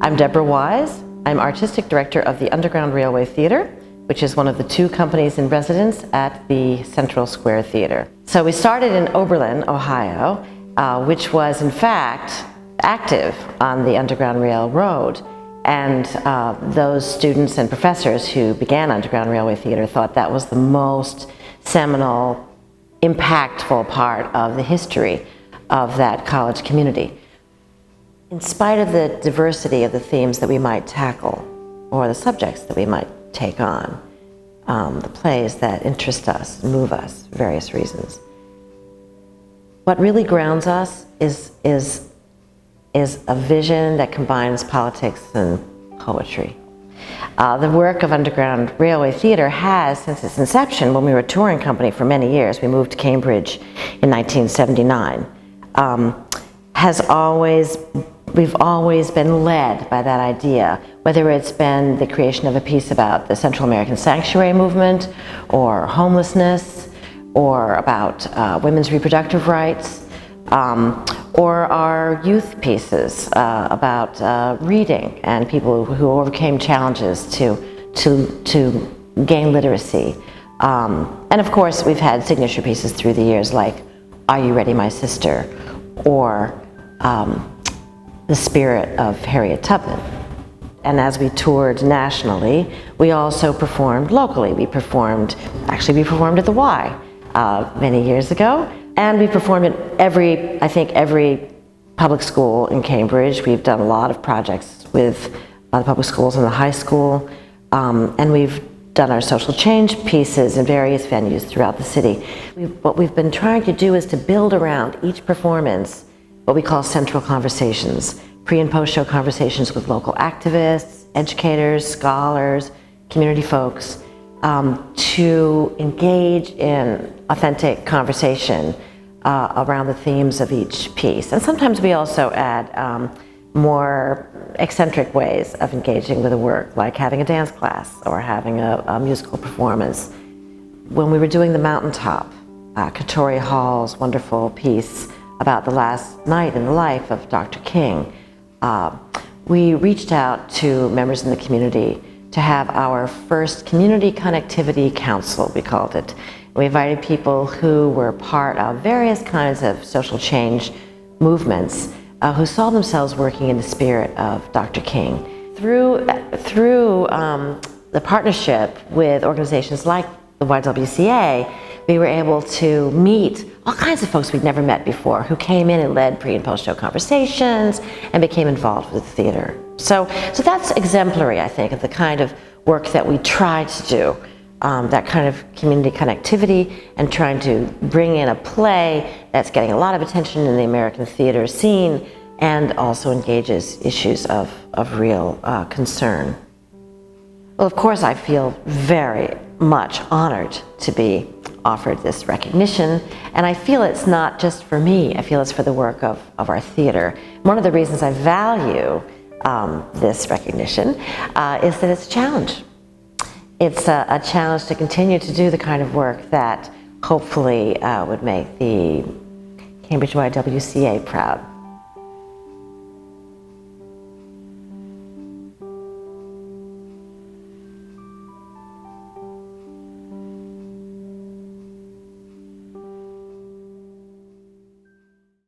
I'm Debra Wise. I'm Artistic Director of the Underground Railway Theatre, which is one of the two companies in residence at the Central Square Theatre. So we started in Oberlin, Ohio, which was in fact active on the Underground Railroad. And those students and professors who began Underground Railway Theatre thought that was the most seminal, impactful part of the history of that college community. In spite of the diversity of the themes that we might tackle, or the subjects that we might take on, the plays that interest us, move us for various reasons, what really grounds us is a vision that combines politics and poetry. The work of Underground Railway Theatre has, since its inception, when we were a touring company for many years, we moved to Cambridge in 1979, we've always been led by that idea, whether it's been the creation of a piece about the Central American Sanctuary Movement, or homelessness, or about women's reproductive rights, or our youth pieces about reading and people who overcame challenges to gain literacy. And of course, we've had signature pieces through the years like Are You Ready, My Sister? Or The Spirit of Harriet Tubman. And as we toured nationally, we also performed locally. We performed at the Y many years ago. And we performed at every public school in Cambridge. We've done a lot of projects with the public schools and the high school. And we've done our social change pieces in various venues throughout the city. What we've been trying to do is to build around each performance what we call central conversations, pre- and post-show conversations with local activists, educators, scholars, community folks, to engage in authentic conversation around the themes of each piece. And sometimes we also add more eccentric ways of engaging with the work, like having a dance class or having a musical performance. When we were doing The Mountaintop, Katori Hall's wonderful piece about the last night in the life of Dr. King, we reached out to members in the community to have our first community connectivity council, we called it. We invited people who were part of various kinds of social change movements who saw themselves working in the spirit of Dr. King. Through the partnership with organizations like the YWCA, we were able to meet all kinds of folks we'd never met before who came in and led pre- and post-show conversations and became involved with the theater. So that's exemplary, I think, of the kind of work that we try to do, that kind of community connectivity and trying to bring in a play that's getting a lot of attention in the American theater scene and also engages issues of real concern. Well, of course, I feel very much honored to be offered this recognition, and I feel it's not just for me, I feel it's for the work of our theater. One of the reasons I value this recognition is that it's a challenge. It's a challenge to continue to do the kind of work that hopefully would make the Cambridge YWCA proud.